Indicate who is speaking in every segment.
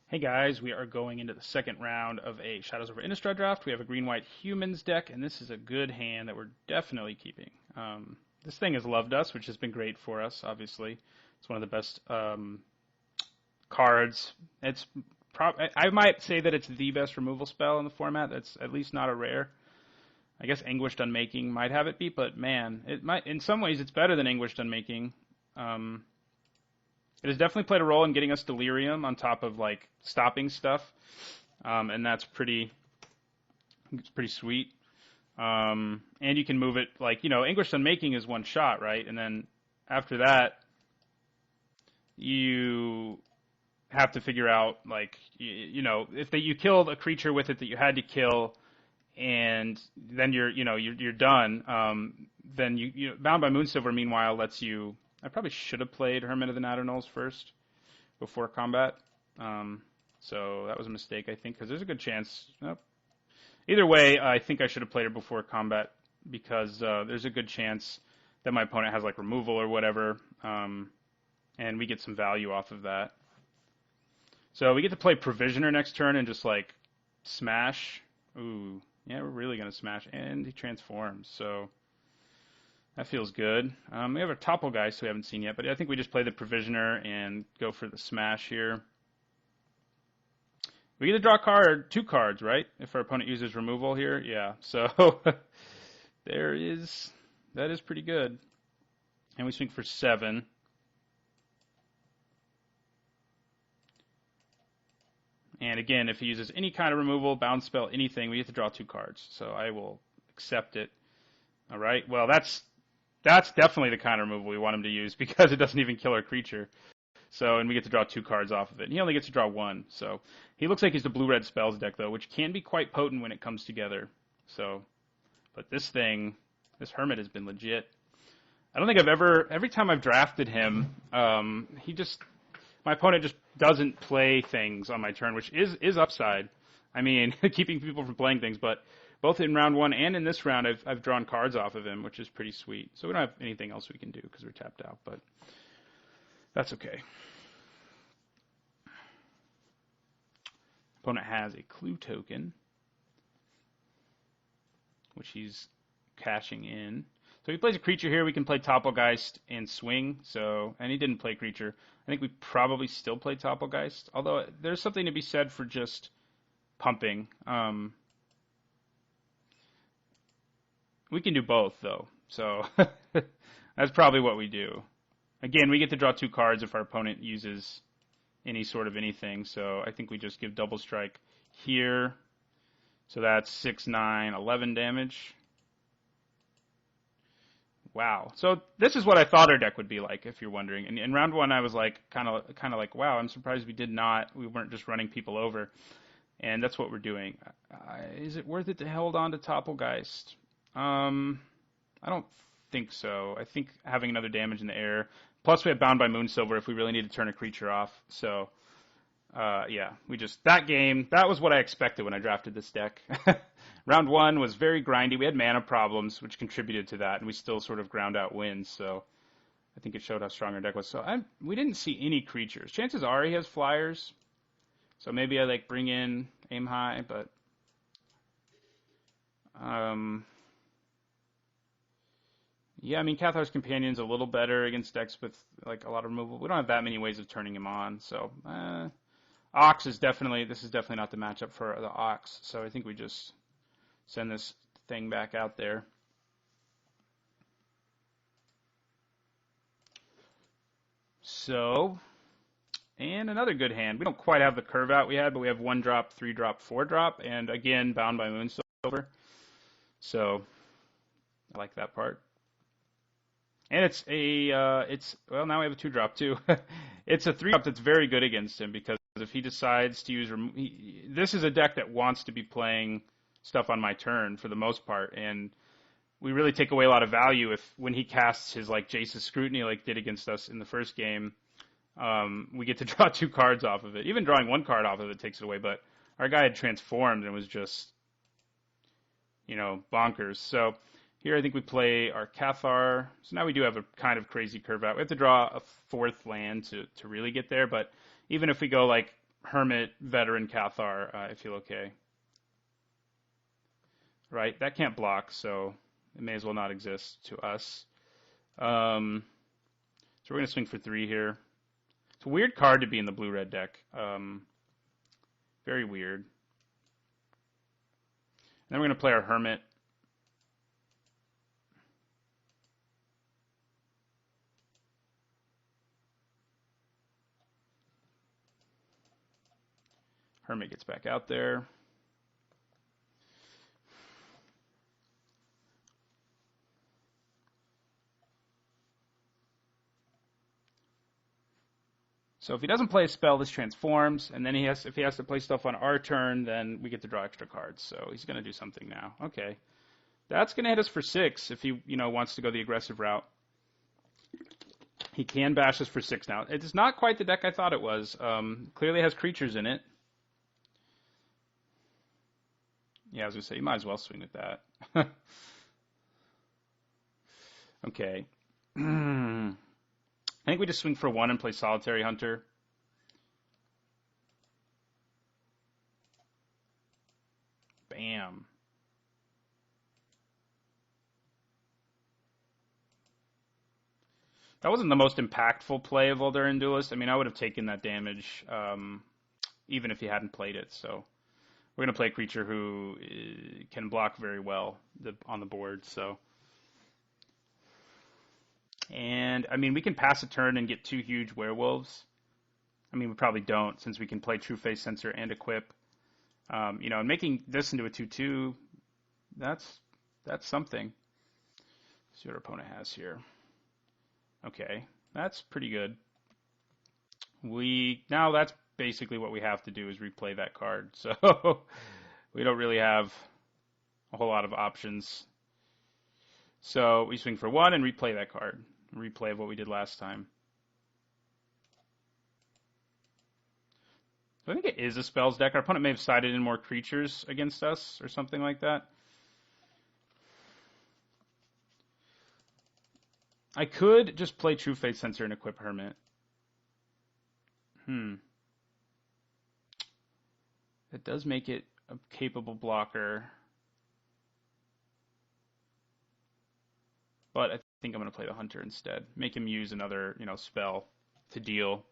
Speaker 1: Hey guys, we are going into the second round of a Shadows over Innistrad draft. We have a green-white humans deck, and this is a good hand that we're definitely keeping. This thing has loved us, which has been great for us, obviously. It's one of the best cards. I might say that it's the best removal spell in the format. That's at least not a rare. I guess Anguished Unmaking might have it beat, but man, it might. In some ways, it's better than Anguished Unmaking. It has definitely played a role in getting us Delirium on top of like stopping stuff, and it's pretty sweet. And you can move it like Anguished Unmaking is one shot, right? And then after that, you have to figure out like if you killed a creature with it that you had to kill, and then you're done. Then Bound by Moonsilver meanwhile lets you. I probably should have played Hermit of the Naturnals first before combat. So that was a mistake, I think, because there's a good chance. Either way, I think I should have played her before combat because there's a good chance that my opponent has like removal or whatever, and we get some value off of that. So we get to play Provisioner next turn and just like smash. Ooh, yeah, we're really going to smash. And he transforms, so that feels good. We have a Topple we haven't seen yet, but I think we just play the Provisioner and go for the smash here. We get to draw two cards, right? If our opponent uses removal here, yeah. So that is pretty good. And we swing for 7. And again, if he uses any kind of removal, bound spell, anything, we get to draw 2 cards. So I will accept it. All right. Well, that's definitely the kind of removal we want him to use because it doesn't even kill our creature. So, and we get to draw 2 cards off of it. And he only gets to draw 1. So he looks like he's the blue-red spells deck, though, which can be quite potent when it comes together. So, but this Hermit has been legit. I don't think every time I've drafted him, my opponent just doesn't play things on my turn, which is upside. I mean, keeping people from playing things, but both in round 1 and in this round, I've drawn cards off of him, which is pretty sweet. So we don't have anything else we can do because we're tapped out, but that's okay. Opponent has a Clue token, which he's cashing in. So he plays a creature here. We can play Topplegeist and swing. And he didn't play creature. I think we probably still play Topplegeist, although there's something to be said for just pumping. We can do both, though. So that's probably what we do. Again, we get to draw 2 cards if our opponent uses any sort of anything. So I think we just give double strike here. So that's 6, 9, 11 damage. Wow. So this is what I thought our deck would be like, if you're wondering. And in round 1, I was like, kind of like, wow, I'm surprised we weren't just running people over. And that's what we're doing. Is it worth it to hold on to Topplegeist? I don't think so. I think having another damage in the air. Plus we have Bound by Moonsilver if we really need to turn a creature off. So, yeah, that was what I expected when I drafted this deck. Round 1 was very grindy. We had mana problems, which contributed to that, and we still sort of ground out wins. So I think it showed how strong our deck was. So we didn't see any creatures. Chances are he has flyers. So maybe I like bring in Aim High, but yeah, I mean, Cathar's Companion's a little better against decks with like a lot of removal. We don't have that many ways of turning him on, so Ox is definitely not the matchup for the Ox. So I think we just send this thing back out there. So, and another good hand. We don't quite have the curve out we had, but we have 1 drop, 3 drop, 4 drop, and again Bound by Moonsilver. So I like that part. And well, now we have a 2 drop too. It's a 3 drop that's very good against him because if he decides to use, this is a deck that wants to be playing stuff on my turn for the most part, and we really take away a lot of value when he casts his like Jace's Scrutiny like did against us in the first game. We get to draw 2 cards off of it. Even drawing 1 card off of it takes it away, but our guy had transformed and was just, bonkers. So here I think we play our Cathar. So now we do have a kind of crazy curve out. We have to draw a 4th land to really get there, but even if we go like Hermit, Veteran, Cathar, I feel okay. Right? That can't block, so it may as well not exist to us. So we're going to swing for 3 here. It's a weird card to be in the blue-red deck. Very weird. Then we're going to play our Hermit. Hermit gets back out there. So if he doesn't play a spell, this transforms, and then if he has to play stuff on our turn, then we get to draw extra cards. So he's going to do something now. Okay. That's going to hit us for 6 if he, wants to go the aggressive route. He can bash us for 6 now. It's not quite the deck I thought it was. Clearly has creatures in it. Yeah, I was going to say, you might as well swing with that. Okay. I think we just swing for 1 and play Solitary Hunter. Bam. That wasn't the most impactful play of Voldaren Duelist. I mean, I would have taken that damage even if he hadn't played it. So we're going to play a creature who can block very well on the board. So. And, I mean, we can pass a turn and get 2 huge werewolves. I mean, we probably don't, since we can play True Face Sensor and equip. And making this into a 2/2, that's something. Let's see what our opponent has here. Okay, that's pretty good. Now that's basically what we have to do is replay that card. So we don't really have a whole lot of options. So we swing for 1 and replay that card. Replay of what we did last time. I think it is a spells deck. Our opponent may have sided in more creatures against us or something like that. I could just play True Face Sensor and equip Hermit. It does make it a capable blocker. But I think I'm going to play the Hunter instead. Make him use another, spell to deal.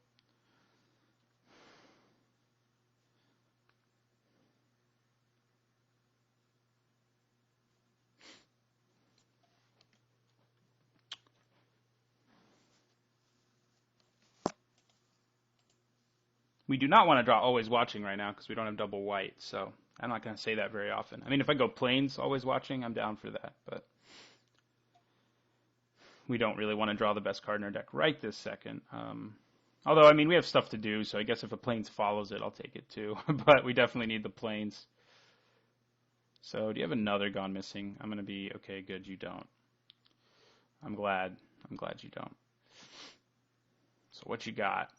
Speaker 1: We do not want to draw Always Watching right now because we don't have double white. So I'm not going to say that very often. I mean, if I go Plains Always Watching, I'm down for that. But we don't really want to draw the best card in our deck right this second. Although, I mean, we have stuff to do, so I guess if a Plains follows it, I'll take it too. But we definitely need the Plains. So, do you have another Gone Missing? I'm going to be, okay, good, you don't. I'm glad you don't. So, what you got?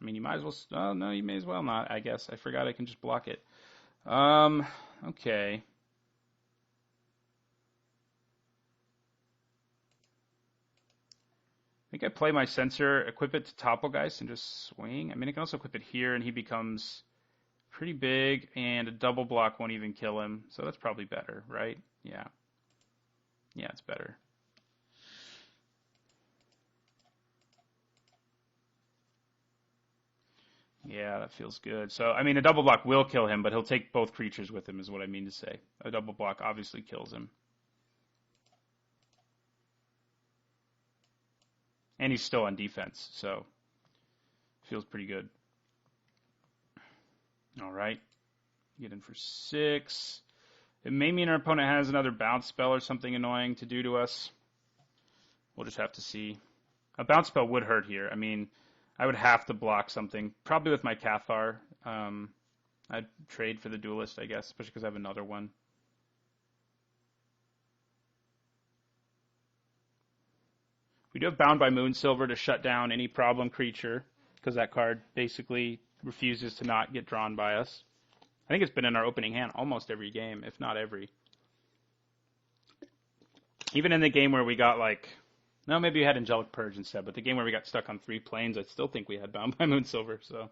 Speaker 1: I mean, you might as well, oh, no, you may as well not, I guess. I forgot I can just block it. Okay. I think I play my Sensor, equip it to Topplegeist, and just swing. I mean, I can also equip it here, and he becomes pretty big, and a double block won't even kill him. So that's probably better, right? Yeah. Yeah, it's better. Yeah, that feels good. So, I mean, a double block will kill him, but he'll take both creatures with him, is what I mean to say. A double block obviously kills him. And he's still on defense, so feels pretty good. All right. Get in for 6. It may mean our opponent has another bounce spell or something annoying to do to us. We'll just have to see. A bounce spell would hurt here. I mean, I would have to block something, probably with my Cathar. I'd trade for the Duelist, I guess, especially because I have another one. We do have Bound by Moonsilver to shut down any problem creature, because that card basically refuses to not get drawn by us. I think it's been in our opening hand almost every game, if not every. Even in the game where we got no, maybe we had Angelic Purge instead, but the game where we got stuck on 3 planes, I still think we had Bound by Moonsilver, so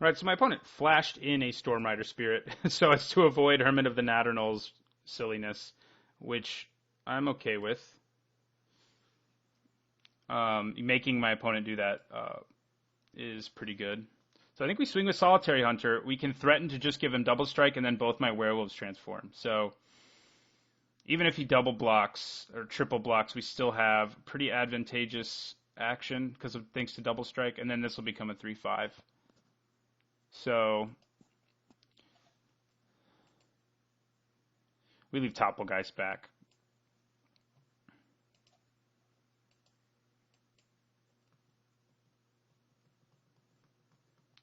Speaker 1: Right, so my opponent flashed in a Storm Rider Spirit so as to avoid Hermit of the Natternal's silliness, which I'm okay with. Making my opponent do that is pretty good. So I think we swing with Solitary Hunter. We can threaten to just give him double strike, and then both my werewolves transform. So even if he double blocks or triple blocks, we still have pretty advantageous action because of thanks to double strike, and then this will become a 3/5. So we leave Topolgeist back.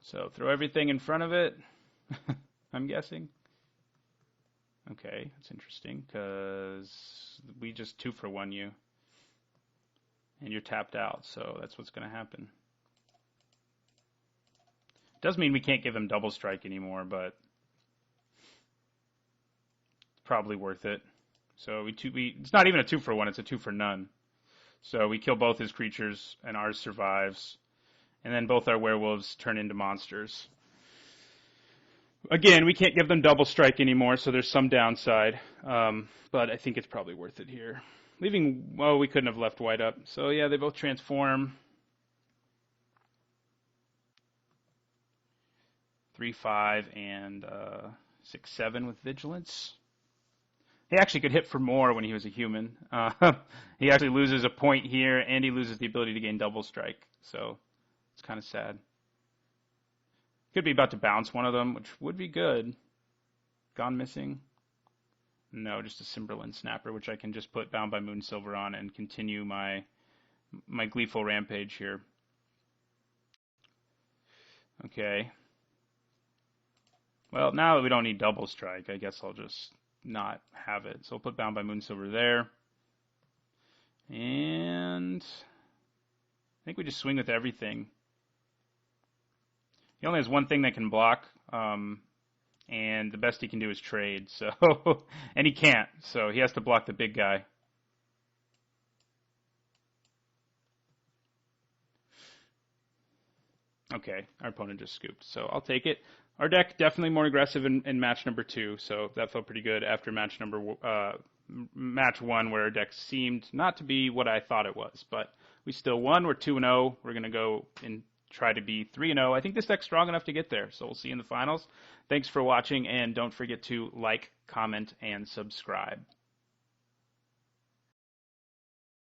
Speaker 1: So throw everything in front of it, I'm guessing. Okay, that's interesting, because we just 2-for-1 you. And you're tapped out, so that's what's going to happen. Does mean we can't give him double strike anymore, but it's probably worth it. So it's not even a 2-for-1, it's a 2-for-none. So we kill both his creatures, and ours survives. And then both our werewolves turn into monsters. Again, we can't give them double strike anymore, so there's some downside. But I think it's probably worth it here. Leaving, well, we couldn't have left white up. So yeah, they both transform. 3/5 and 6/7 with vigilance. He actually could hit for more when he was a human. He actually loses a point here, and he loses the ability to gain double strike. So it's kind of sad. Could be about to bounce one of them, which would be good. Gone Missing. No, just a Cymberland Snapper, which I can just put Bound by Moonsilver on and continue my Gleeful Rampage here. Okay. Well, now that we don't need double strike, I guess I'll just not have it. So I'll put Bound by Moonsilver there. And I think we just swing with everything. He only has one thing that can block, and the best he can do is trade. So, and he can't, so he has to block the big guy. Okay, our opponent just scooped, so I'll take it. Our deck definitely more aggressive in match number 2, so that felt pretty good after match one, where our deck seemed not to be what I thought it was, but we still won. We're 2-0. We're gonna go and try to be 3-0. I think this deck's strong enough to get there, so we'll see you in the finals. Thanks for watching, and don't forget to like, comment, and subscribe.